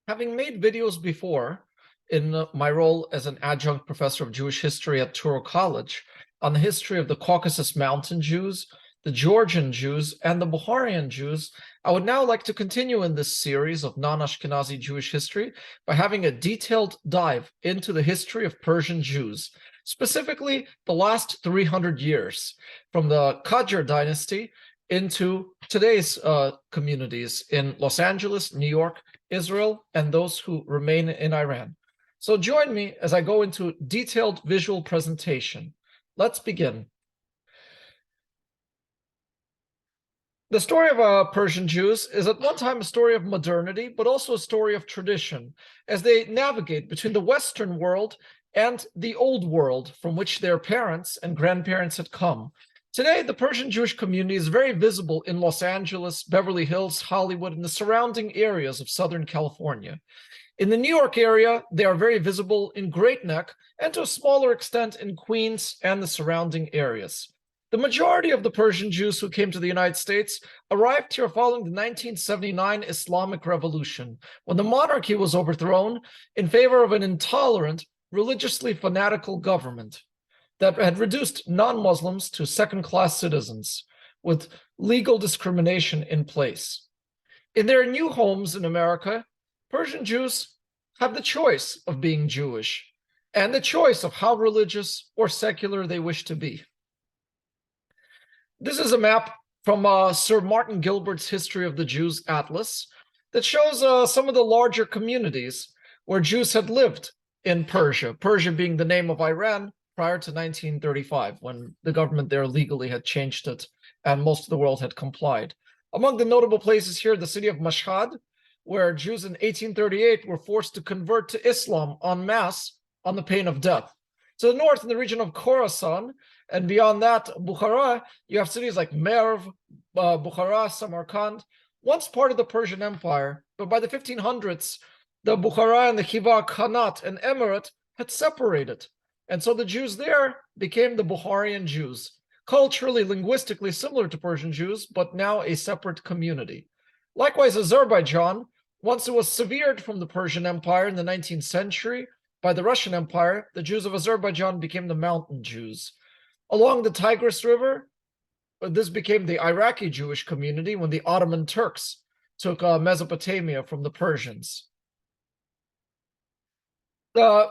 Having made videos before in my role as an adjunct professor of Jewish history at Touro College on the history of the Caucasus Mountain Jews, the Georgian Jews, and the Bukharian Jews, I would now like to continue in this series of non-Ashkenazi Jewish history by having a detailed dive into the history of Persian Jews, specifically the last 300 years, from the Qajar dynasty into today's communities in Los Angeles, New York, Israel, and those who remain in Iran. So join me as I go into detailed visual presentation. Let's begin. The story of Persian Jews is at one time a story of modernity, but also a story of tradition, as they navigate between the Western world and the old world from which their parents and grandparents had come. Today, the Persian Jewish community is very visible in Los Angeles, Beverly Hills, Hollywood, and the surrounding areas of Southern California. In the New York area, they are very visible in Great Neck and to a smaller extent in Queens and the surrounding areas. The majority of the Persian Jews who came to the United States arrived here following the 1979 Islamic Revolution, when the monarchy was overthrown in favor of an intolerant, religiously fanatical government that had reduced non-Muslims to second-class citizens with legal discrimination in place. In their new homes in America, Persian Jews have the choice of being Jewish and the choice of how religious or secular they wish to be. This is a map from Sir Martin Gilbert's History of the Jews Atlas that shows some of the larger communities where Jews had lived in Persia, Persia being the name of Iran prior to 1935, when the government there legally had changed it and most of the world had complied. Among the notable places here, the city of Mashhad, where Jews in 1838 were forced to convert to Islam en masse on the pain of death. To the north, in the region of Khorasan, and beyond that, Bukhara, you have cities like Merv, Bukhara, Samarkand, once part of the Persian Empire, but by the 1500s, the Bukhara and the Khiva Khanate and Emirate had separated. And so the Jews there became the Bukharian Jews, culturally, linguistically similar to Persian Jews, but now a separate community. Likewise, Azerbaijan, once it was severed from the Persian Empire in the 19th century by the Russian Empire, the Jews of Azerbaijan became the Mountain Jews. Along the Tigris River, this became the Iraqi Jewish community when the Ottoman Turks took Mesopotamia from the Persians. The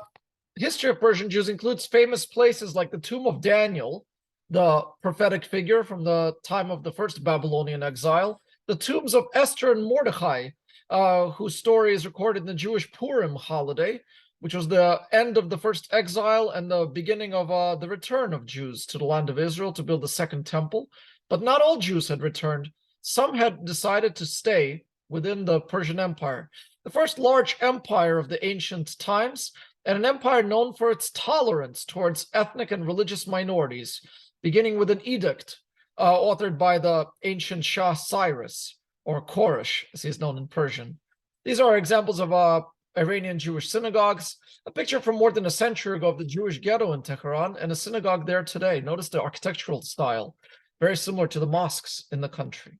history of Persian Jews includes famous places like the Tomb of Daniel, the prophetic figure from the time of the first Babylonian exile, the tombs of Esther and Mordechai, whose story is recorded in the Jewish Purim holiday, which was the end of the first exile and the beginning of the return of Jews to the land of Israel to build the second temple. But not all Jews had returned. Some had decided to stay within the Persian Empire, the first large empire of the ancient times, and an empire known for its tolerance towards ethnic and religious minorities, beginning with an edict authored by the ancient Shah Cyrus, or Koresh, as he's known in Persian. These are examples of Iranian Jewish synagogues, a picture from more than a century ago of the Jewish ghetto in Tehran, and a synagogue there today. Notice the architectural style, very similar to the mosques in the country.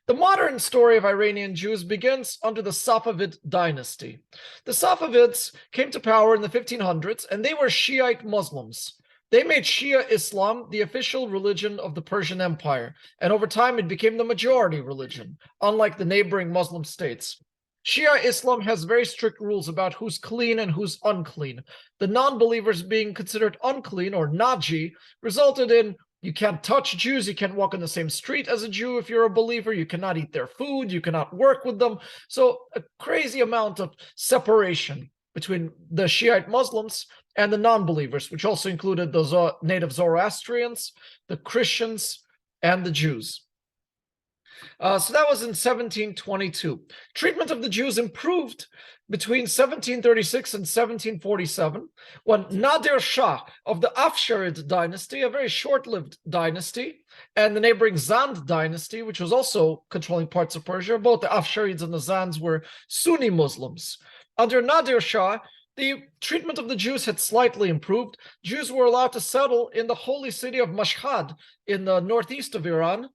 The modern story of Iranian Jews begins under the Safavid dynasty. The Safavids came to power in the 1500s, and they were Shiite Muslims. They made Shia Islam the official religion of the Persian Empire, and over time it became the majority religion, unlike the neighboring Muslim states. Shia Islam has very strict rules about who's clean and who's unclean. The non-believers being considered unclean, or Naji, resulted in you can't touch Jews, you can't walk on the same street as a Jew if you're a believer, you cannot eat their food, you cannot work with them. So a crazy amount of separation between the Shiite Muslims and the non-believers, which also included the native Zoroastrians, the Christians, and the Jews. So that was in 1722. Treatment of the Jews improved between 1736 and 1747, when Nadir Shah of the Afsharid dynasty, a very short-lived dynasty, and the neighboring Zand dynasty, which was also controlling parts of Persia, both the Afsharids and the Zands were Sunni Muslims. Under Nadir Shah, the treatment of the Jews had slightly improved. Jews were allowed to settle in the holy city of Mashhad in the northeast of Iran,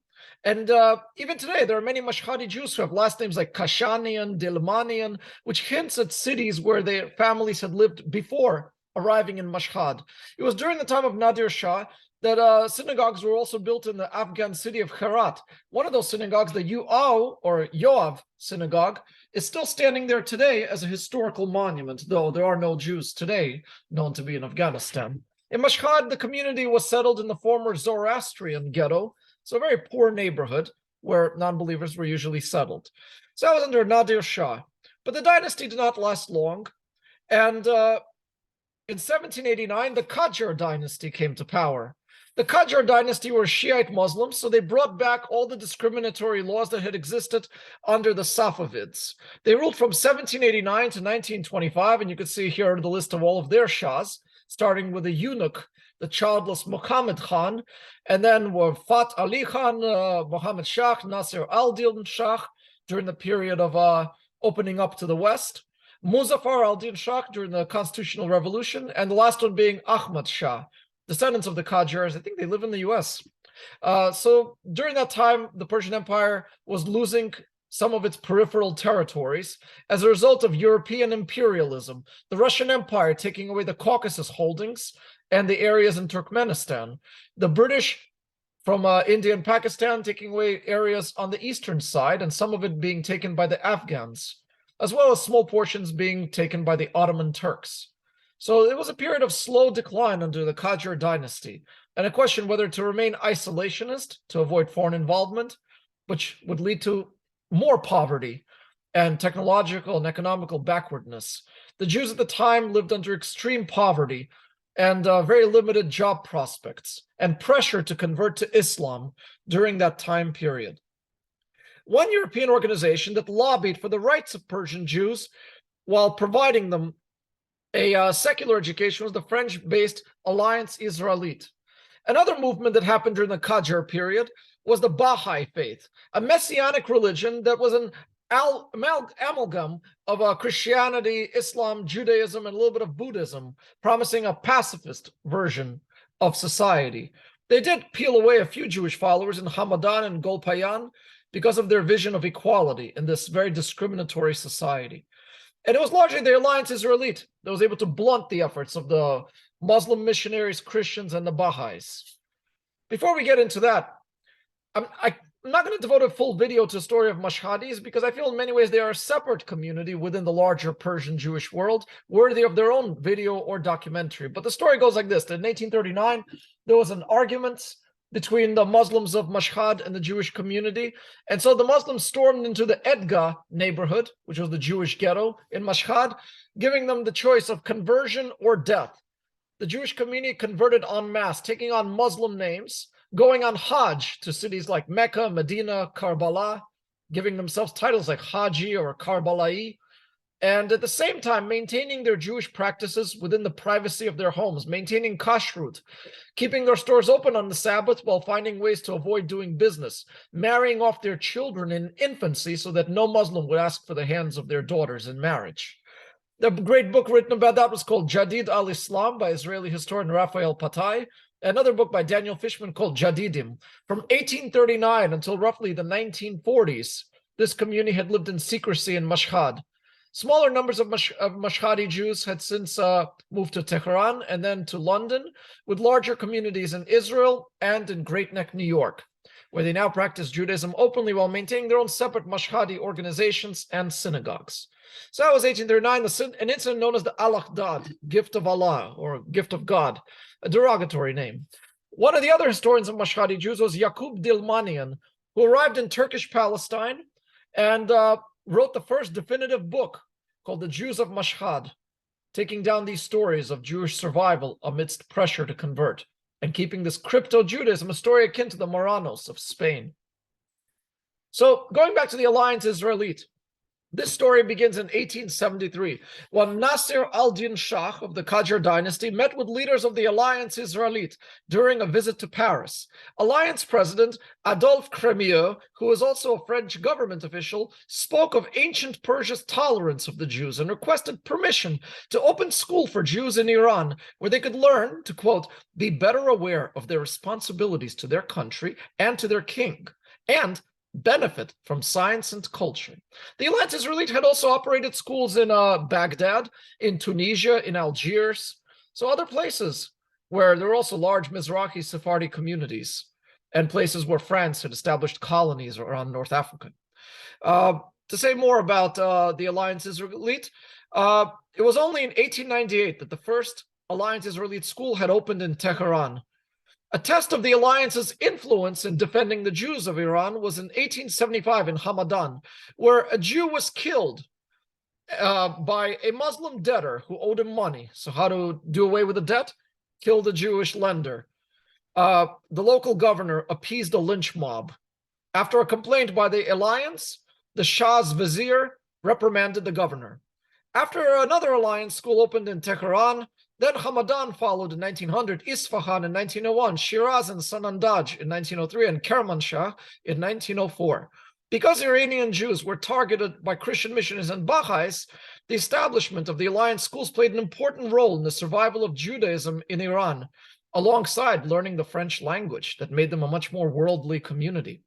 And even today, there are many Mashhadi Jews who have last names like Kashanian, Dilmanian, which hints at cities where their families had lived before arriving in Mashhad. It was during the time of Nadir Shah that synagogues were also built in the Afghan city of Herat. One of those synagogues, the Yoav or Yoav synagogue, is still standing there today as a historical monument, though there are no Jews today known to be in Afghanistan. In Mashhad, the community was settled in the former Zoroastrian ghetto, so a very poor neighborhood where non-believers were usually settled. So that was under Nadir Shah. But the dynasty did not last long, and in 1789, the Qajar dynasty came to power. The Qajar dynasty were Shiite Muslims, so they brought back all the discriminatory laws that had existed under the Safavids. They ruled from 1789 to 1925, and you can see here the list of all of their shahs, starting with the eunuch, the childless Muhammad Khan, and then were Fat Ali Khan, Muhammad Shah, Nasir al-Din Shah during the period of opening up to the West, Muzaffar al-Din Shah during the Constitutional Revolution, and the last one being Ahmad Shah, descendants of the Qajars. I think they live in the US. So during that time, the Persian Empire was losing some of its peripheral territories as a result of European imperialism, the Russian Empire taking away the Caucasus holdings and the areas in Turkmenistan, the British from India and Pakistan taking away areas on the eastern side, and some of it being taken by the Afghans, as well as small portions being taken by the Ottoman Turks. So it was a period of slow decline under the Qajar dynasty, and a question whether to remain isolationist to avoid foreign involvement, which would lead to more poverty and technological and economical backwardness. The Jews at the time lived under extreme poverty and very limited job prospects and pressure to convert to Islam during that time period. One European organization that lobbied for the rights of Persian Jews while providing them a secular education was the French-based Alliance Israélite. Another movement that happened during the Qajar period was the Baha'i faith, a messianic religion that was an amalgam of Christianity, Islam, Judaism, and a little bit of Buddhism, promising a pacifist version of society. They did peel away a few Jewish followers in Hamadan and Golpayan because of their vision of equality in this very discriminatory society. And it was largely the Alliance Israélite that was able to blunt the efforts of the Muslim missionaries, Christians, and the Baha'is. Before we get into that, I'm not going to devote a full video to the story of Mashhadis because I feel in many ways they are a separate community within the larger Persian Jewish world, worthy of their own video or documentary. But the story goes like this. In 1839, there was an argument between the Muslims of Mashhad and the Jewish community. And so the Muslims stormed into the Edga neighborhood, which was the Jewish ghetto in Mashhad, giving them the choice of conversion or death. The Jewish community converted en masse, taking on Muslim names, going on Hajj to cities like Mecca, Medina, Karbala, giving themselves titles like Haji or Karbala'i, and at the same time maintaining their Jewish practices within the privacy of their homes, maintaining kashrut, keeping their stores open on the Sabbath while finding ways to avoid doing business, marrying off their children in infancy so that no Muslim would ask for the hands of their daughters in marriage. The great book written about that was called Jadid al-Islam by Israeli historian Raphael Patai, another book by Daniel Fishman called Jadidim. From 1839 until roughly the 1940s, this community had lived in secrecy in Mashhad. Smaller numbers of Mashhadi Jews had since moved to Tehran and then to London, with larger communities in Israel and in Great Neck, New York, where they now practice Judaism openly while maintaining their own separate Mashhadi organizations and synagogues. So that was 1839, an incident known as the Al-Aqdad, gift of Allah, or gift of God, a derogatory name. One of the other historians of Mashhadi Jews was Yaqub Dilmanian, who arrived in Turkish Palestine and wrote the first definitive book called The Jews of Mashhad, taking down these stories of Jewish survival amidst pressure to convert, and keeping this crypto-Judaism a story akin to the Marranos of Spain. So going back to the Alliance Israélite, this story begins in 1873, when Nasir al-Din Shah of the Qajar dynasty met with leaders of the Alliance Israélite during a visit to Paris. Alliance President Adolphe Crémieux, who was also a French government official, spoke of ancient Persia's tolerance of the Jews and requested permission to open school for Jews in Iran, where they could learn to, quote, be better aware of their responsibilities to their country and to their king, and benefit from science and culture. The Alliance Israelite had also operated schools in Baghdad, in Tunisia, in Algiers, so other places where there were also large Mizrahi Sephardi communities and places where France had established colonies around North Africa. To say more about the Alliance Israelite, it was only in 1898 that the first Alliance Israelite school had opened in Tehran. A test of the Alliance's influence in defending the Jews of Iran was in 1875 in Hamadan, where a Jew was killed by a Muslim debtor who owed him money. So how to do away with the debt? Kill the Jewish lender. The local governor appeased a lynch mob. After a complaint by the Alliance, the Shah's vizier reprimanded the governor. After another Alliance school opened in Tehran, then Hamadan followed in 1900, Isfahan in 1901, Shiraz and Sanandaj in 1903, and Kermanshah in 1904. Because Iranian Jews were targeted by Christian missionaries and Baha'is, the establishment of the Alliance schools played an important role in the survival of Judaism in Iran, alongside learning the French language that made them a much more worldly community.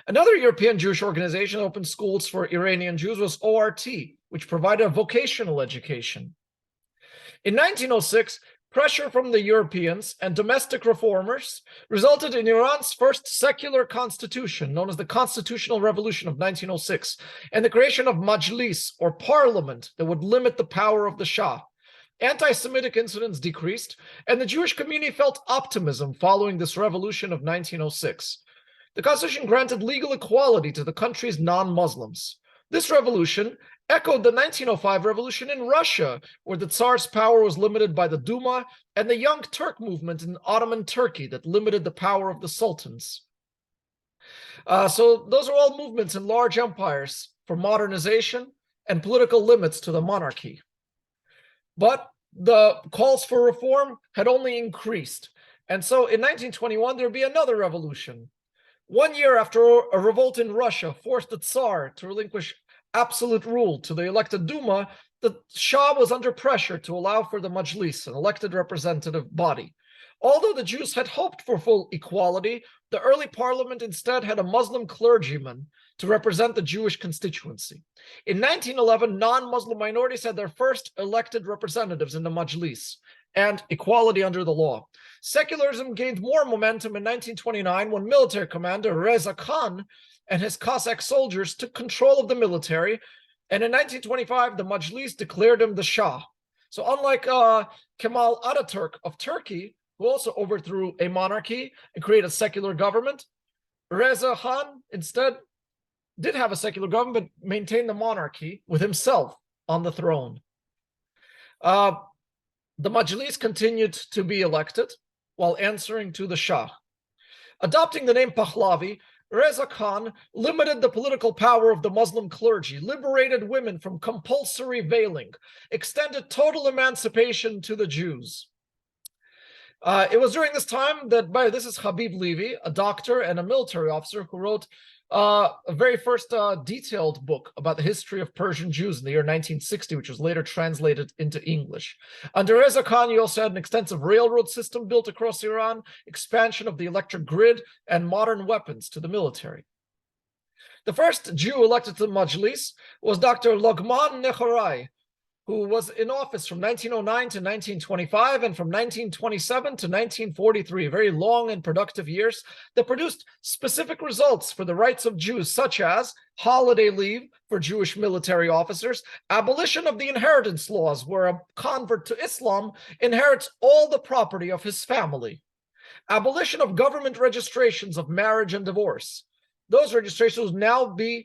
Another European Jewish organization that opened schools for Iranian Jews was ORT, which provided a vocational education. In 1906, pressure from the Europeans and domestic reformers resulted in Iran's first secular constitution, known as the Constitutional Revolution of 1906, and the creation of Majlis, or parliament, that would limit the power of the Shah. Anti-Semitic incidents decreased, and the Jewish community felt optimism following this revolution of 1906. The constitution granted legal equality to the country's non-Muslims. This revolution echoed the 1905 revolution in Russia, where the Tsar's power was limited by the Duma, and the Young Turk movement in Ottoman Turkey that limited the power of the sultans. So those are all movements in large empires for modernization and political limits to the monarchy. But the calls for reform had only increased. And so in 1921, there would be another revolution. 1 year after a revolt in Russia forced the Tsar to relinquish absolute rule to the elected Duma, the Shah was under pressure to allow for the Majlis, an elected representative body. Although the Jews had hoped for full equality, the early parliament instead had a Muslim clergyman to represent the Jewish constituency. In 1911, non-Muslim minorities had their first elected representatives in the Majlis, and equality under the law. Secularism gained more momentum in 1929 when military commander Reza Khan and his Cossack soldiers took control of the military, and in 1925, the Majlis declared him the Shah. So unlike Kemal Ataturk of Turkey, who also overthrew a monarchy and created a secular government, Reza Khan instead did have a secular government, but maintained the monarchy with himself on the throne. The Majlis continued to be elected while answering to the Shah. Adopting the name Pahlavi, Reza Khan limited the political power of the Muslim clergy, liberated women from compulsory veiling, extended total emancipation to the Jews. It was during this time that, this is Habib Levy, a doctor and a military officer who wrote a very first detailed book about the history of Persian Jews in the year 1960, which was later translated into English. Under Reza Khan, you also had an extensive railroad system built across Iran, expansion of the electric grid, and modern weapons to the military. The first Jew elected to the Majlis was Dr. Logman Nehorai, who was in office from 1909 to 1925 and from 1927 to 1943, very long and productive years that produced specific results for the rights of Jews, such as holiday leave for Jewish military officers, abolition of the inheritance laws, where a convert to Islam inherits all the property of his family, abolition of government registrations of marriage and divorce. Those registrations will now be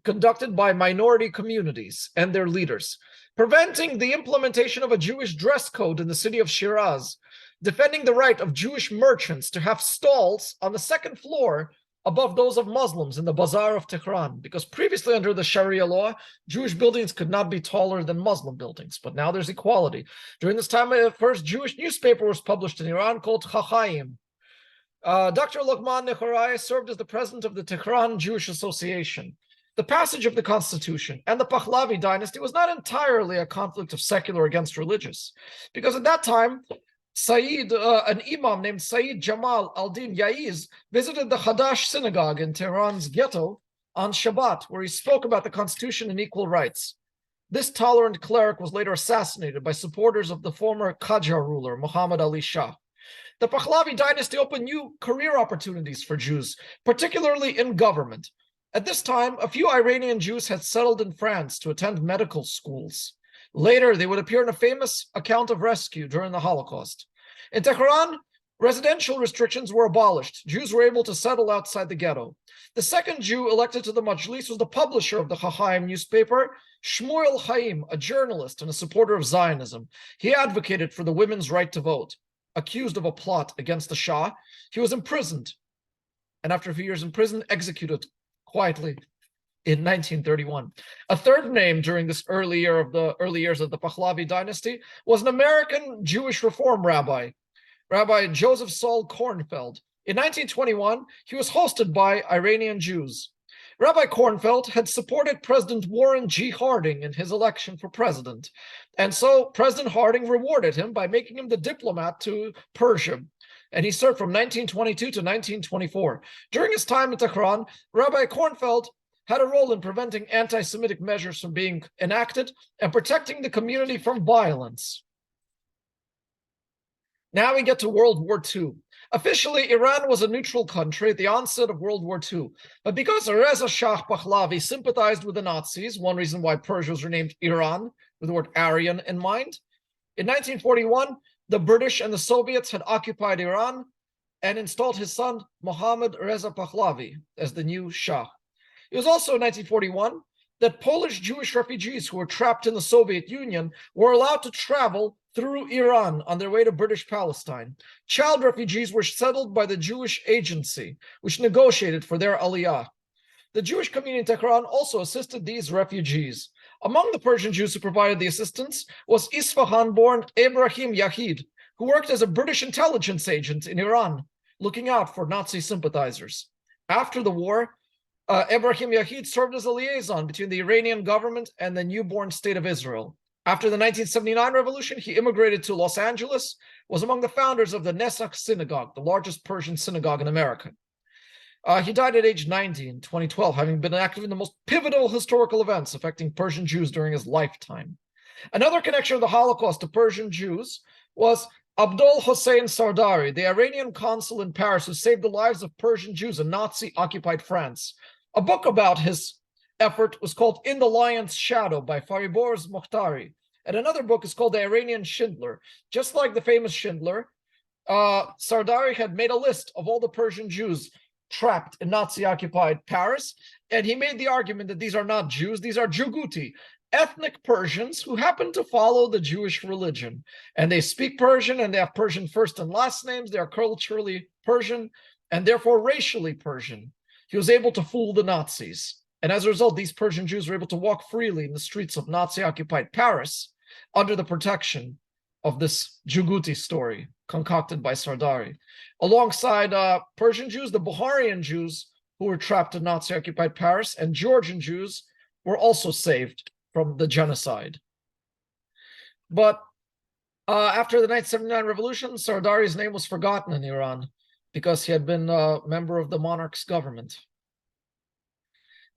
conducted by minority communities and their leaders, preventing the implementation of a Jewish dress code in the city of Shiraz, defending the right of Jewish merchants to have stalls on the second floor above those of Muslims in the bazaar of Tehran, because previously under the Sharia law, Jewish buildings could not be taller than Muslim buildings, but now there's equality. During this time, the first Jewish newspaper was published in Iran called Chachaim. Dr. Logman Nehorai served as the president of the Tehran Jewish Association. The passage of the constitution and the Pahlavi dynasty was not entirely a conflict of secular against religious, because at that time, an imam named Saeed Jamal al-Din Yaiz visited the Hadash synagogue in Tehran's ghetto on Shabbat, where he spoke about the constitution and equal rights. This tolerant cleric was later assassinated by supporters of the former Qajar ruler, Muhammad Ali Shah. The Pahlavi dynasty opened new career opportunities for Jews, particularly in government. At this time, a few Iranian Jews had settled in France to attend medical schools. Later, they would appear in a famous account of rescue during the Holocaust. In Tehran, residential restrictions were abolished. Jews were able to settle outside the ghetto. The second Jew elected to the Majlis was the publisher of the Chahaim newspaper, Shmuel Chaim, a journalist and a supporter of Zionism. He advocated for the women's right to vote. Accused of a plot against the Shah, he was imprisoned, and after a few years in prison, executed quietly in 1931. A third name during this early years of the Pahlavi dynasty was an American Jewish reform rabbi, Rabbi Joseph Saul Kornfeld. In 1921, he was hosted by Iranian Jews. Rabbi Kornfeld had supported President Warren G. Harding in his election for president, and so President Harding rewarded him by making him the diplomat to Persia, and he served from 1922 to 1924. During his time in Tehran, Rabbi Kornfeld had a role in preventing anti-Semitic measures from being enacted and protecting the community from violence. Now we get to World War II. Officially, Iran was a neutral country at the onset of World War II, but because Reza Shah Pahlavi sympathized with the Nazis, one reason why Persia was renamed Iran, with the word Aryan in mind, in 1941, the British and the Soviets had occupied Iran and installed his son, Mohammad Reza Pahlavi, as the new Shah. It was also in 1941 that Polish Jewish refugees who were trapped in the Soviet Union were allowed to travel through Iran on their way to British Palestine. Child refugees were settled by the Jewish Agency, which negotiated for their aliyah. The Jewish community in Tehran also assisted these refugees. Among the Persian Jews who provided the assistance was Isfahan-born Ebrahim Yahid, who worked as a British intelligence agent in Iran, looking out for Nazi sympathizers. After the war, Ebrahim Yahid served as a liaison between the Iranian government and the newborn state of Israel. After the 1979 revolution, he immigrated to Los Angeles, was among the founders of the Nessach Synagogue, the largest Persian synagogue in America. He died at age 90 in 2012, having been active in the most pivotal historical events affecting Persian Jews during his lifetime. Another connection of the Holocaust to Persian Jews was Abdul Hossein Sardari, the Iranian consul in Paris who saved the lives of Persian Jews in Nazi-occupied France. A book about his effort was called In the Lion's Shadow by Fariborz Mokhtari, and another book is called The Iranian Schindler. Just like the famous Schindler, Sardari had made a list of all the Persian Jews trapped in Nazi-occupied Paris, and he made the argument that these are not Jews, these are Juguti, ethnic Persians who happen to follow the Jewish religion. And they speak Persian, and they have Persian first and last names, they are culturally Persian, and therefore racially Persian. He was able to fool the Nazis. And as a result, these Persian Jews were able to walk freely in the streets of Nazi-occupied Paris under the protection of this Juguti story concocted by Sardari. Alongside Persian Jews, the Bukharian Jews who were trapped in Nazi-occupied Paris and Georgian Jews were also saved from the genocide. But after the 1979 revolution, Sardari's name was forgotten in Iran because he had been a member of the monarch's government.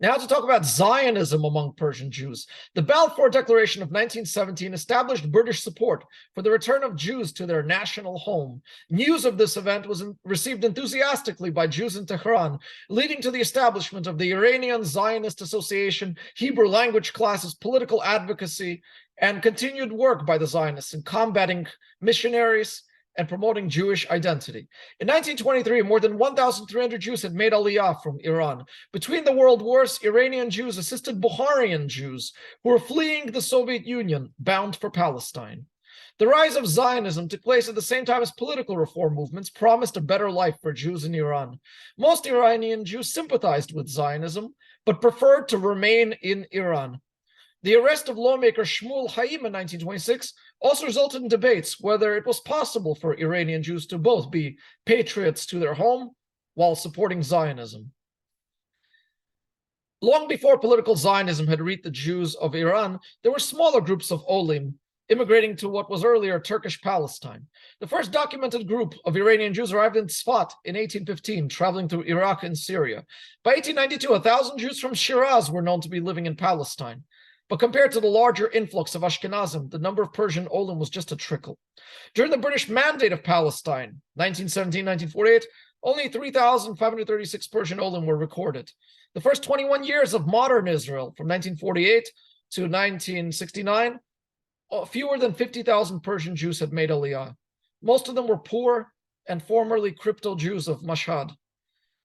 Now to talk about Zionism among Persian Jews. The Balfour Declaration of 1917 established British support for the return of Jews to their national home. News of this event was received enthusiastically by Jews in Tehran, leading to the establishment of the Iranian Zionist Association, Hebrew language classes, political advocacy, and continued work by the Zionists in combating missionaries and promoting Jewish identity. In 1923, more than 1,300 Jews had made Aliyah from Iran. Between the world wars, Iranian Jews assisted Bukharian Jews who were fleeing the Soviet Union, bound for Palestine. The rise of Zionism took place at the same time as political reform movements promised a better life for Jews in Iran. Most Iranian Jews sympathized with Zionism, but preferred to remain in Iran. The arrest of lawmaker Shmuel Chaim in 1926 also resulted in debates whether it was possible for Iranian Jews to both be patriots to their home while supporting Zionism. Long before political Zionism had reached the Jews of Iran, there were smaller groups of Olim immigrating to what was earlier Turkish Palestine. The first documented group of Iranian Jews arrived in Sfat in 1815, traveling through Iraq and Syria. By 1892, 1,000 Jews from Shiraz were known to be living in Palestine. But compared to the larger influx of Ashkenazim, the number of Persian Olim was just a trickle. During the British Mandate of Palestine, 1917-1948, only 3,536 Persian Olim were recorded. The first 21 years of modern Israel, from 1948 to 1969, fewer than 50,000 Persian Jews had made Aliyah. Most of them were poor and formerly crypto Jews of Mashhad.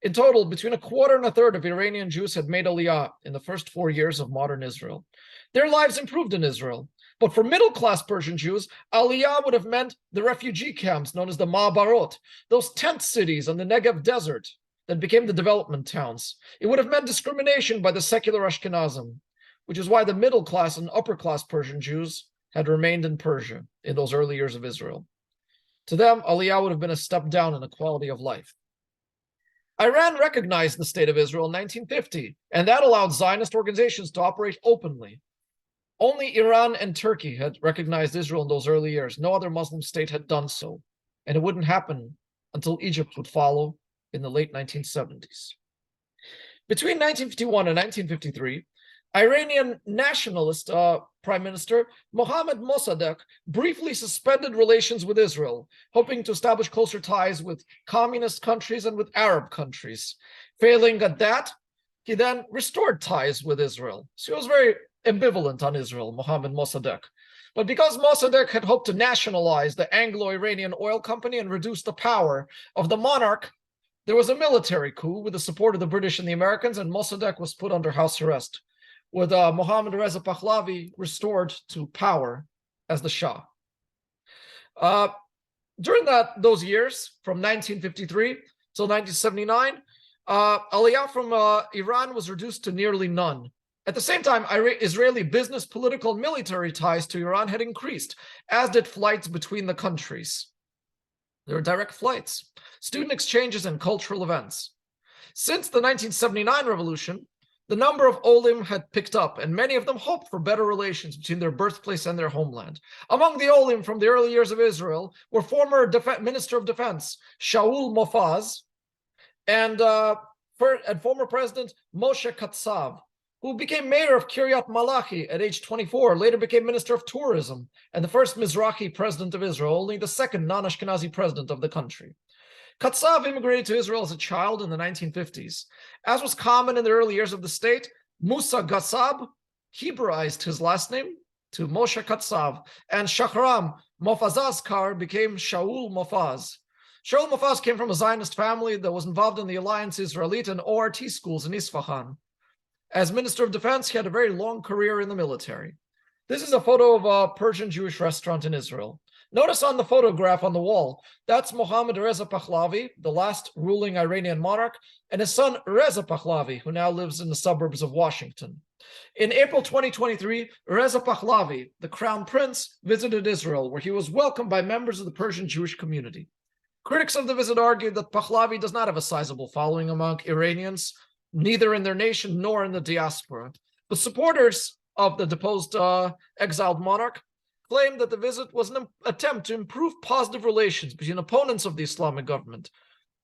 In total, between a quarter and a third of Iranian Jews had made Aliyah in the first 4 years of modern Israel. Their lives improved in Israel. But for middle-class Persian Jews, Aliyah would have meant the refugee camps known as the Ma'abarot, those tent cities on the Negev desert that became the development towns. It would have meant discrimination by the secular Ashkenazim, which is why the middle-class and upper-class Persian Jews had remained in Persia in those early years of Israel. To them, Aliyah would have been a step down in the quality of life. Iran recognized the State of Israel in 1950, and that allowed Zionist organizations to operate openly. Only Iran and Turkey had recognized Israel in those early years. No other Muslim state had done so, and it wouldn't happen until Egypt would follow in the late 1970s. Between 1951 and 1953, Iranian nationalist Prime Minister Mohammad Mossadegh briefly suspended relations with Israel, hoping to establish closer ties with communist countries and with Arab countries. Failing at that, he then restored ties with Israel. So he was very ambivalent on Israel, Mohammad Mossadegh. But because Mossadegh had hoped to nationalize the Anglo-Iranian oil company and reduce the power of the monarch, there was a military coup with the support of the British and the Americans, and Mossadegh was put under house arrest, with Mohammad Reza Pahlavi restored to power as the Shah. During those years, from 1953 till 1979, Aliyah from Iran was reduced to nearly none. At the same time, Israeli business, political, and military ties to Iran had increased, as did flights between the countries. There were direct flights, student exchanges, and cultural events. Since the 1979 revolution, the number of Olim had picked up, and many of them hoped for better relations between their birthplace and their homeland. Among the Olim from the early years of Israel were former Minister of Defense Shaul Mofaz and former President Moshe Katsav, who became mayor of Kiryat Malachi at age 24, later became Minister of Tourism and the first Mizrahi president of Israel, only the second non-Ashkenazi president of the country. Katsav immigrated to Israel as a child in the 1950s. As was common in the early years of the state, Musa Gassab Hebraized his last name to Moshe Katsav, and Shahram Mofazazkar became Shaul Mofaz. Shaul Mofaz came from a Zionist family that was involved in the Alliance Israelite and ORT schools in Isfahan. As Minister of Defense, he had a very long career in the military. This is a photo of a Persian Jewish restaurant in Israel. Notice on the photograph on the wall, that's Mohammad Reza Pahlavi, the last ruling Iranian monarch, and his son Reza Pahlavi, who now lives in the suburbs of Washington. In April 2023, Reza Pahlavi, the crown prince, visited Israel, where he was welcomed by members of the Persian Jewish community. Critics of the visit argued that Pahlavi does not have a sizable following among Iranians, neither in their nation nor in the diaspora. The supporters of the deposed exiled monarch claimed that the visit was an attempt to improve positive relations between opponents of the Islamic government,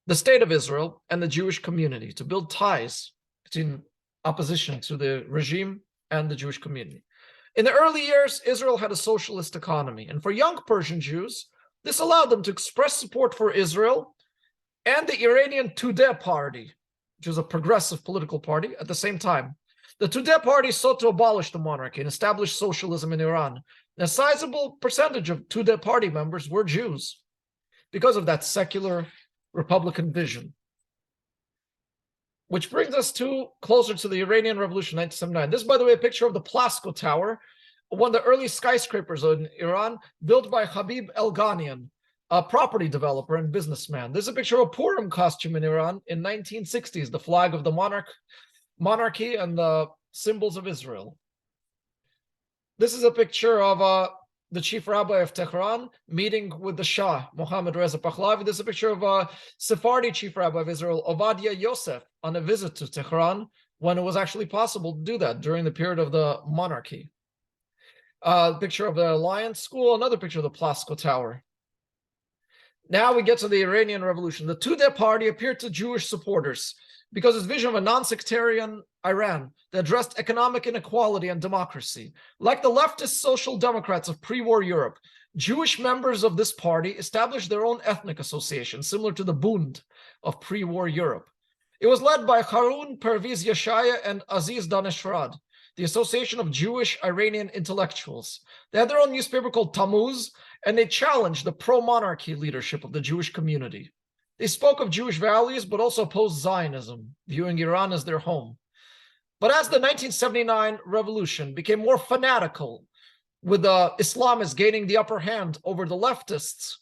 the State of Israel, and the Jewish community, to build ties between opposition to the regime and the Jewish community. In the early years, Israel had a socialist economy, and for young Persian Jews, this allowed them to express support for Israel and the Iranian Tudeh party, which was a progressive political party at the same time. The Tudeh party sought to abolish the monarchy and establish socialism in Iran. A sizable percentage of Tudeh party members were Jews because of that secular Republican vision. Which brings us closer to the Iranian Revolution, 1979. This is, by the way, a picture of the Plasko Tower, one of the early skyscrapers in Iran, built by Habib Elghanian, a property developer and businessman. This is a picture of a Purim costume in Iran in 1960s, the flag of the monarchy and the symbols of Israel. This is a picture of the chief rabbi of Tehran meeting with the Shah, Mohammad Reza Pahlavi. This is a picture of a Sephardi chief rabbi of Israel, Ovadia Yosef, on a visit to Tehran when it was actually possible to do that during the period of the monarchy. Picture of the Alliance School, another picture of the Plasco Tower. Now we get to the Iranian Revolution. The Tudeh party appeared to Jewish supporters because its vision of a non-sectarian Iran that addressed economic inequality and democracy. Like the leftist social democrats of pre-war Europe, Jewish members of this party established their own ethnic association, similar to the Bund of pre-war Europe. It was led by Harun Perviz Yeshaya and Aziz Daneshrad, the Association of Jewish Iranian Intellectuals. They had their own newspaper called Tammuz, and they challenged the pro-monarchy leadership of the Jewish community. They spoke of Jewish values, but also opposed Zionism, viewing Iran as their home. But as the 1979 revolution became more fanatical, with the Islamists gaining the upper hand over the leftists,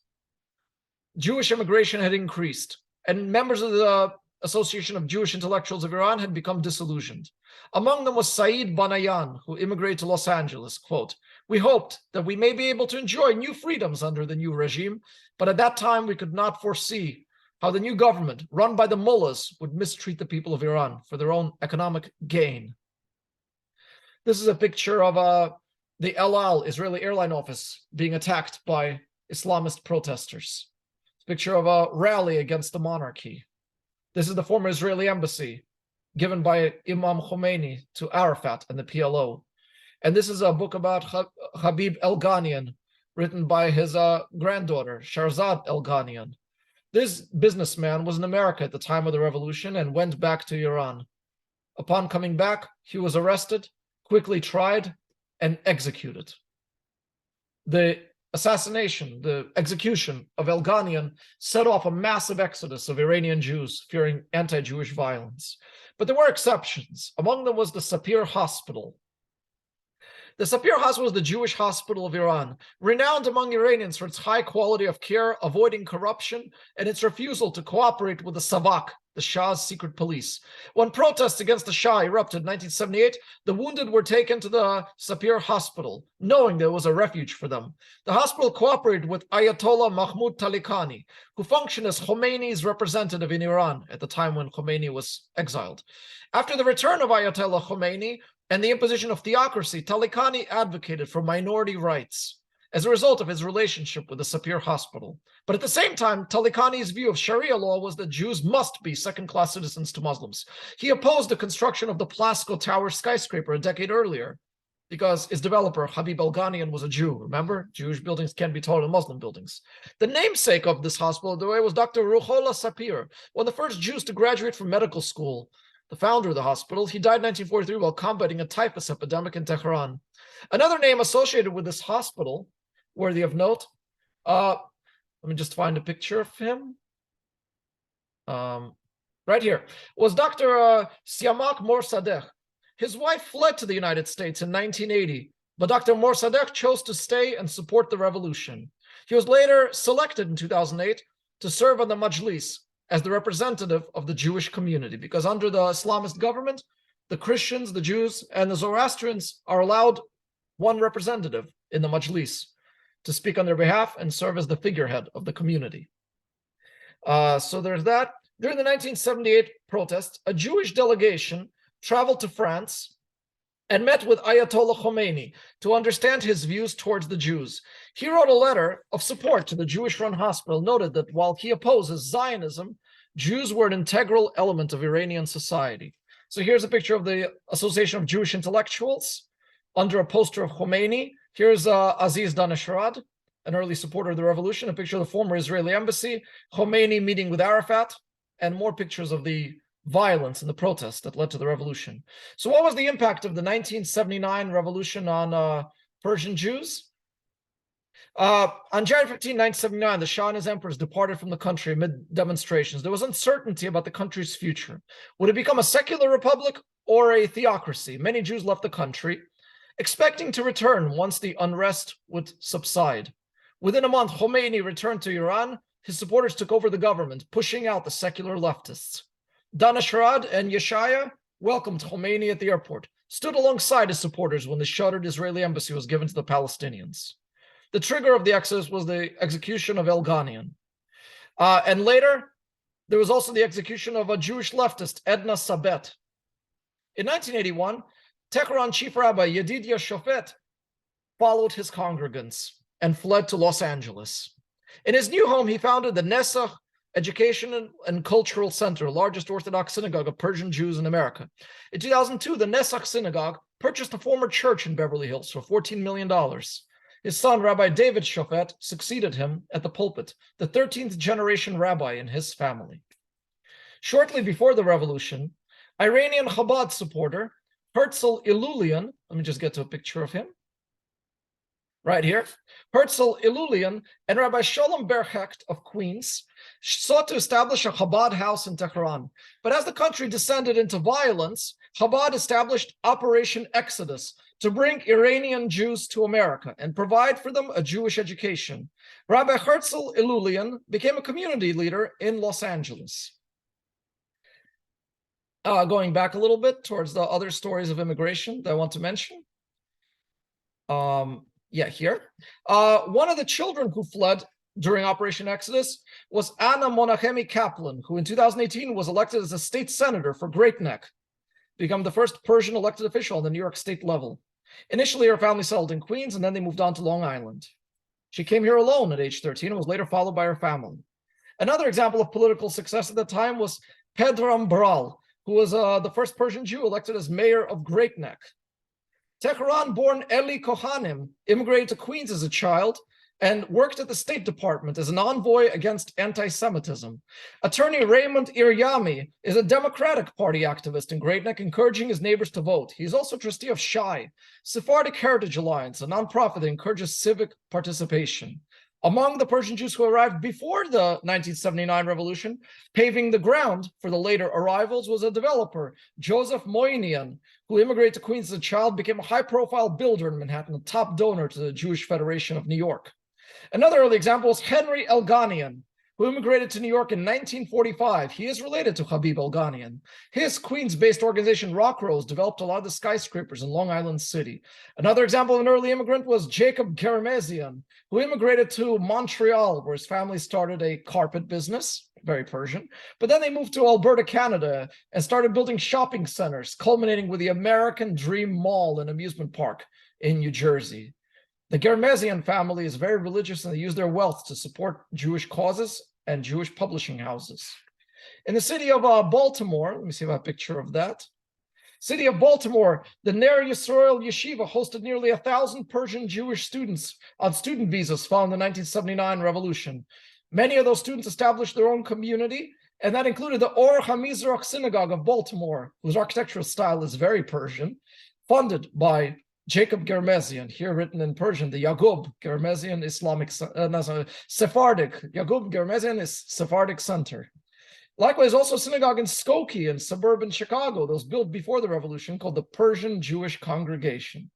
Jewish immigration had increased, and members of the Association of Jewish Intellectuals of Iran had become disillusioned. Among them was Saeed Banayan, who immigrated to Los Angeles. Quote, "We hoped that we may be able to enjoy new freedoms under the new regime, but at that time we could not foresee how the new government, run by the mullahs, would mistreat the people of Iran for their own economic gain." This is a picture of the El Al, Israeli airline office, being attacked by Islamist protesters. It's a picture of a rally against the monarchy. This is the former Israeli embassy given by Imam Khomeini to Arafat and the PLO. And this is a book about Habib El-Ghanian, written by his granddaughter, Shahrzad El-Ghanian. This businessman was in America at the time of the revolution and went back to Iran. Upon coming back, he was arrested, quickly tried, and executed. The assassination, the execution of El-Ghanian set off a massive exodus of Iranian Jews fearing anti-Jewish violence. But there were exceptions. Among them was the Sapir Hospital. The Sapir Hospital was the Jewish hospital of Iran, renowned among Iranians for its high quality of care, avoiding corruption, and its refusal to cooperate with the Savak, the Shah's secret police. When protests against the Shah erupted in 1978, the wounded were taken to the Sapir Hospital, knowing there was a refuge for them. The hospital cooperated with Ayatollah Mahmoud Taleghani, who functioned as Khomeini's representative in Iran at the time when Khomeini was exiled. After the return of Ayatollah Khomeini and the imposition of theocracy, Taleghani advocated for minority rights as a result of his relationship with the Sapir Hospital. But at the same time, Taleghani's view of Sharia law was that Jews must be second-class citizens to Muslims. He opposed the construction of the Plasco Tower skyscraper a decade earlier because its developer, Habib El-Ghanian, was a Jew. Remember, Jewish buildings can't be taller than Muslim buildings. The namesake of this hospital, by the way, was Dr. Ruhollah Sapir, one of the first Jews to graduate from medical school. The founder of the hospital, he died in 1943 while combating a typhus epidemic in Tehran. Another name associated with this hospital, worthy of note, let me just find a picture of him. Right here, was Dr. Siamak Morsadeh. His wife fled to the United States in 1980, but Dr. Morsadeh chose to stay and support the revolution. He was later selected in 2008 to serve on the Majlis as the representative of the Jewish community, because under the Islamist government, the Christians, the Jews, and the Zoroastrians are allowed one representative in the Majlis to speak on their behalf and serve as the figurehead of the community. So there's that. During the 1978 protests, a Jewish delegation traveled to France and met with Ayatollah Khomeini to understand his views towards the Jews. He wrote a letter of support to the Jewish-run hospital, noted that while he opposes Zionism, Jews were an integral element of Iranian society. So here's a picture of the Association of Jewish Intellectuals under a poster of Khomeini. Here's Aziz Daneshrad, an early supporter of the revolution, a picture of the former Israeli embassy, Khomeini meeting with Arafat, and more pictures of the violence and the protests that led to the revolution. So what was the impact of the 1979 revolution on Persian Jews? On January 15, 1979, the Shah and his emperors departed from the country amid demonstrations. There was uncertainty about the country's future. Would it become a secular republic or a theocracy? Many Jews left the country, expecting to return once the unrest would subside. Within a month, Khomeini returned to Iran. His supporters took over the government, pushing out the secular leftists. Daneshrad and Yeshaya welcomed Khomeini at the airport, stood alongside his supporters when the shuttered Israeli embassy was given to the Palestinians. The trigger of the exodus was the execution of El-Ghanian. And later, there was also the execution of a Jewish leftist, Edna Sabet. In 1981, Tehran Chief Rabbi Yedidia Shofet followed his congregants and fled to Los Angeles. In his new home, he founded the Netzach Education and Cultural Center, largest Orthodox synagogue of Persian Jews in America. In 2002, the Netzach Synagogue purchased a former church in Beverly Hills for $14 million. His son, Rabbi David Shofet, succeeded him at the pulpit, the 13th generation rabbi in his family. Shortly before the revolution, Iranian Chabad supporter Herzl Ilulian, let me just get to a picture of him, right here. Herzl Ilulian and Rabbi Sholem Berhecht of Queens sought to establish a Chabad house in Tehran. But as the country descended into violence, Chabad established Operation Exodus to bring Iranian Jews to America and provide for them a Jewish education. Rabbi Herzl Ilulian became a community leader in Los Angeles. Going back a little bit towards the other stories of immigration that I want to mention. Here. One of the children who fled during Operation Exodus was Anna Monachemi Kaplan, who in 2018 was elected as a state senator for Great Neck, become the first Persian elected official on the New York state level. Initially, her family settled in Queens, and then they moved on to Long Island. She came here alone at age 13 and was later followed by her family. Another example of political success at the time was Pedram Baral, who was the first Persian Jew elected as mayor of Great Neck. Tehran-born Eli Kohanim immigrated to Queens as a child and worked at the State Department as an envoy against anti-Semitism. Attorney Raymond Iryami is a Democratic Party activist in Great Neck, encouraging his neighbors to vote. He's also trustee of SHI, Sephardic Heritage Alliance, a nonprofit that encourages civic participation. Among the Persian Jews who arrived before the 1979 revolution, paving the ground for the later arrivals, was a developer, Joseph Moynihan, who immigrated to Queens as a child, became a high-profile builder in Manhattan, a top donor to the Jewish Federation of New York. Another early example is Henry Elganian, who immigrated to New York in 1945. He is related to Habib Elganian. His Queens-based organization, Rock Rose, developed a lot of the skyscrapers in Long Island City. Another example of an early immigrant was Jacob Germezian, who immigrated to Montreal, where his family started a carpet business, very Persian. But then they moved to Alberta, Canada, and started building shopping centers, culminating with the American Dream Mall and amusement park in New Jersey. The Germezian family is very religious, and they use their wealth to support Jewish causes and Jewish publishing houses. In the city of Baltimore, let me see if I have a picture of that. City of Baltimore, the Ner Yisrael Yeshiva hosted nearly 1,000 Persian Jewish students on student visas following the 1979 revolution. Many of those students established their own community, and that included the Or HaMizrach Synagogue of Baltimore, whose architectural style is very Persian, funded by Jacob Germezian, here written in Persian, the Yagub Germezian Islamic, Sephardic, Yagub Germezian is Sephardic Center. Likewise, also a synagogue in Skokie in suburban Chicago that was built before the revolution called the Persian Jewish Congregation.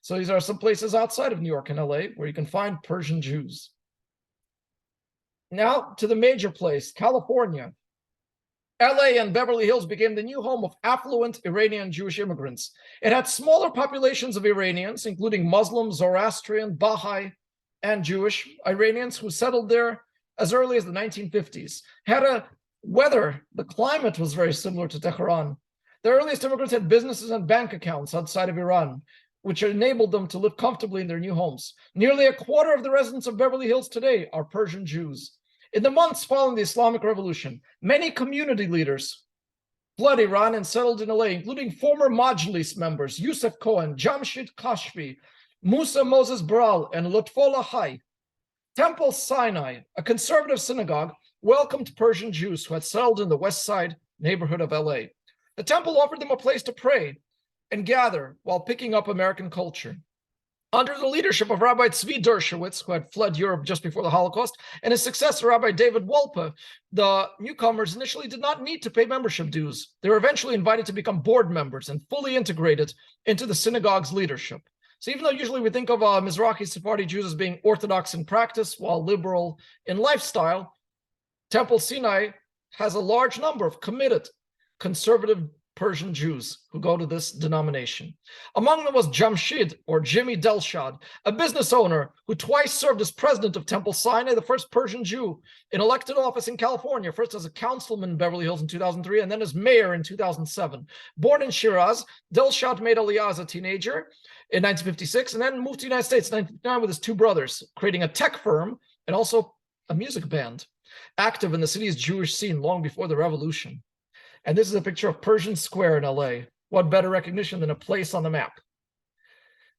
So these are some places outside of New York and LA where you can find Persian Jews. Now to the major place, California. LA and Beverly Hills became the new home of affluent Iranian Jewish immigrants. It had smaller populations of Iranians, including Muslim, Zoroastrian, Baha'i, and Jewish Iranians who settled there as early as the 1950s. The climate was very similar to Tehran. The earliest immigrants had businesses and bank accounts outside of Iran, which enabled them to live comfortably in their new homes. Nearly a quarter of the residents of Beverly Hills today are Persian Jews. In the months following the Islamic Revolution, many community leaders fled Iran and settled in LA, including former Majlis members Yusuf Cohen, Jamshid Kashfi, Musa Moses Baral, and Lutfollah Hay. Temple Sinai, a conservative synagogue, welcomed Persian Jews who had settled in the West Side neighborhood of LA. The temple offered them a place to pray and gather while picking up American culture. Under the leadership of Rabbi Tzvi Dershowitz, who had fled Europe just before the Holocaust, and his successor, Rabbi David Wolpe, the newcomers initially did not need to pay membership dues. They were eventually invited to become board members and fully integrated into the synagogue's leadership. So even though usually we think of Mizrahi Sephardi Jews as being orthodox in practice while liberal in lifestyle, Temple Sinai has a large number of committed conservative Persian Jews who go to this denomination. Among them was Jamshid, or Jimmy Delshad, a business owner who twice served as president of Temple Sinai, the first Persian Jew in elected office in California, first as a councilman in Beverly Hills in 2003, and then as mayor in 2007. Born in Shiraz, Delshad made Aliyah as a teenager in 1956, and then moved to the United States in 1959 with his two brothers, creating a tech firm and also a music band, active in the city's Jewish scene long before the revolution. And this is a picture of Persian Square in LA. What better recognition than a place on the map?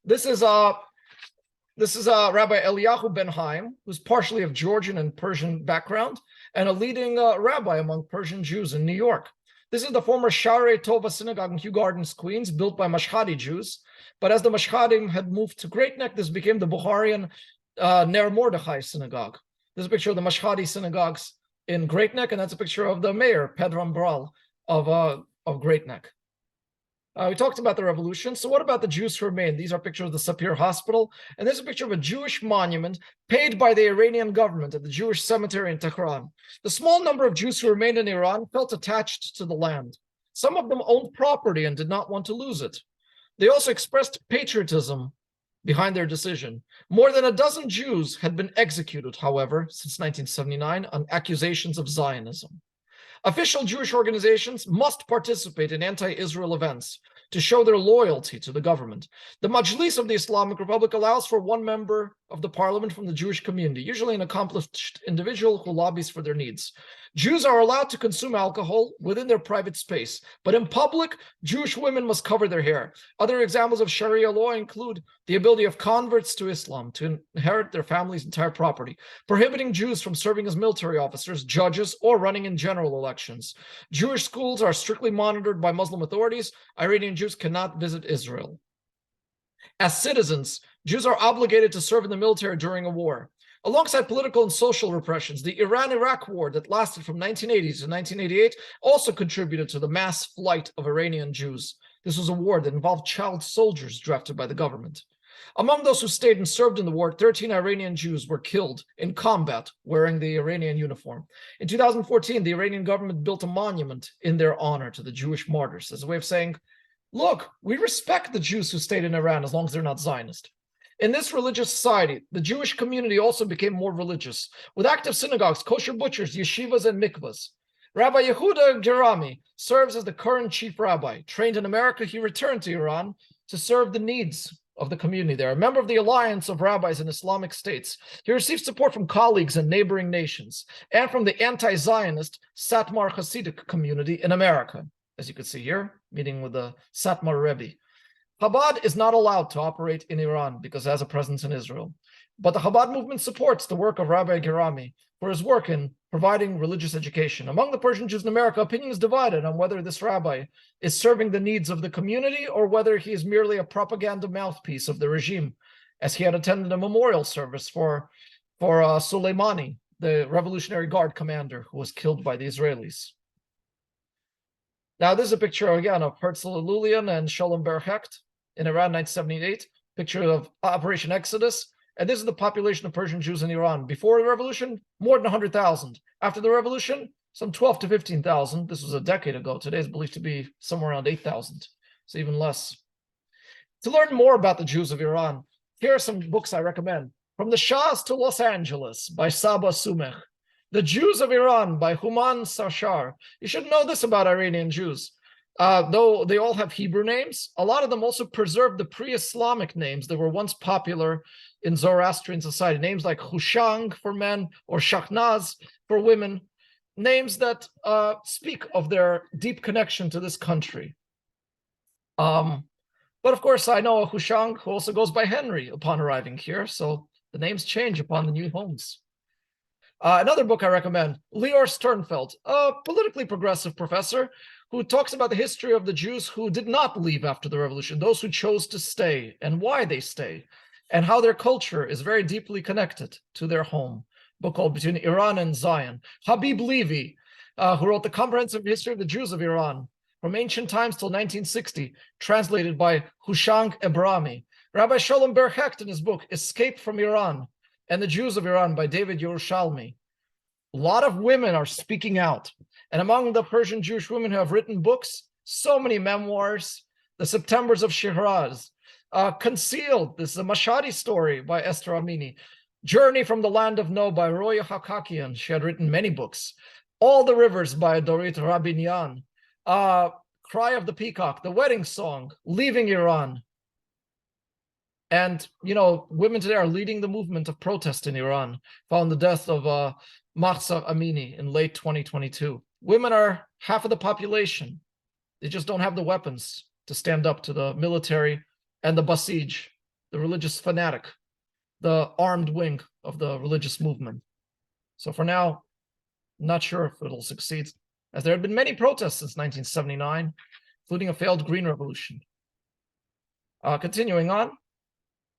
This is Rabbi Eliyahu Ben Haim, who's partially of Georgian and Persian background, and a leading rabbi among Persian Jews in New York. This is the former Sharei Tova synagogue in Kew Gardens, Queens, built by Mashhadi Jews. But as the Mashhadim had moved to Great Neck, this became the Bukharian Ner Mordechai synagogue. This is a picture of the Mashhadi synagogues in Great Neck, and that's a picture of the mayor, Pedram Bral, of Great Neck. We talked about the revolution. So what about the Jews who remained? These are pictures of the Sapir Hospital. And there's a picture of a Jewish monument paid by the Iranian government at the Jewish cemetery in Tehran. The small number of Jews who remained in Iran felt attached to the land. Some of them owned property and did not want to lose it. They also expressed patriotism behind their decision. More than a dozen Jews had been executed, however, since 1979 on accusations of Zionism. Official Jewish organizations must participate in anti-Israel events to show their loyalty to the government. The Majlis of the Islamic Republic allows for one member of the parliament from the Jewish community, usually an accomplished individual who lobbies for their needs. Jews are allowed to consume alcohol within their private space, but in public, Jewish women must cover their hair. Other examples of Sharia law include the ability of converts to Islam to inherit their family's entire property, prohibiting Jews from serving as military officers, judges, or running in general elections. Jewish schools are strictly monitored by Muslim authorities. Iranian Jews cannot visit Israel. As citizens, Jews are obligated to serve in the military during a war. Alongside political and social repressions, the Iran-Iraq war that lasted from 1980 to 1988 also contributed to the mass flight of Iranian Jews. This was a war that involved child soldiers drafted by the government. Among those who stayed and served in the war, 13 Iranian Jews were killed in combat wearing the Iranian uniform. In 2014, the Iranian government built a monument in their honor to the Jewish martyrs as a way of saying, look, we respect the Jews who stayed in Iran as long as they're not Zionist. In this religious society, the Jewish community also became more religious, with active synagogues, kosher butchers, yeshivas, and mikvahs. Rabbi Yehuda Gerami serves as the current chief rabbi. Trained in America, he returned to Iran to serve the needs of the community there. A member of the Alliance of Rabbis in Islamic States, he received support from colleagues in neighboring nations and from the anti-Zionist Satmar Hasidic community in America. As you can see here, meeting with the Satmar Rebbe. Chabad is not allowed to operate in Iran because it has a presence in Israel. But the Chabad movement supports the work of Rabbi Gerami for his work in providing religious education. Among the Persian Jews in America, opinion is divided on whether this rabbi is serving the needs of the community or whether he is merely a propaganda mouthpiece of the regime, as he had attended a memorial service for Soleimani, the Revolutionary Guard commander who was killed by the Israelis. Now, this is a picture again of Herzl Lulian and Sholem Ber Hecht in Iran, 1978, picture of Operation Exodus. And this is the population of Persian Jews in Iran. Before the revolution, more than 100,000. After the revolution, some 12 to 15,000. This was a decade ago. Today is believed to be somewhere around 8,000. It's even less. To learn more about the Jews of Iran, here are some books I recommend. From the Shahs to Los Angeles by Saba Sumech. The Jews of Iran by Human Sashar. You should know this about Iranian Jews. Though they all have Hebrew names, a lot of them also preserve the pre-Islamic names that were once popular in Zoroastrian society. Names like Hushang for men or Shakhnaz for women. Names that speak of their deep connection to this country. But of course, I know a Hushang who also goes by Henry upon arriving here. So the names change upon the new homes. Another book I recommend, Lior Sternfeld, a politically progressive professor who talks about the history of the Jews who did not leave after the revolution, those who chose to stay and why they stay, and how their culture is very deeply connected to their home. A book called Between Iran and Zion. Habib Levy, who wrote The Comprehensive History of the Jews of Iran, from ancient times till 1960, translated by Hushang Ebrami. Rabbi Sholem Ber Hecht in his book, Escape from Iran, and the Jews of Iran by David Yerushalmi. A lot of women are speaking out. And among the Persian Jewish women who have written books, So many memoirs. The Septembers of Shiraz. Concealed. This is a Mashhadi story by Esther Amini. Journey from the Land of No by Roya Hakakian. She had written many books. All the Rivers by Dorit Rabinyan. Cry of the Peacock, The Wedding Song, Leaving Iran. And, you know, women today are leading the movement of protest in Iran, following the death of Mahsa Amini in late 2022. Women are half of the population. They just don't have the weapons to stand up to the military and the Basij, the religious fanatic, the armed wing of the religious movement. So for now, I'm not sure if it'll succeed, as there have been many protests since 1979, including a failed Green Revolution. Continuing on.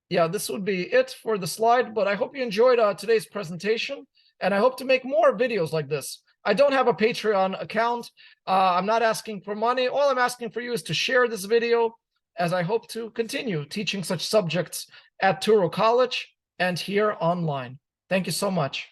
Yeah, this would be it for the slide, but I hope you enjoyed today's presentation, and I hope to make more videos like this. I don't have a Patreon account. I'm not asking for money. All I'm asking for you is to share this video, as I hope to continue teaching such subjects at Touro College and here online. Thank you so much.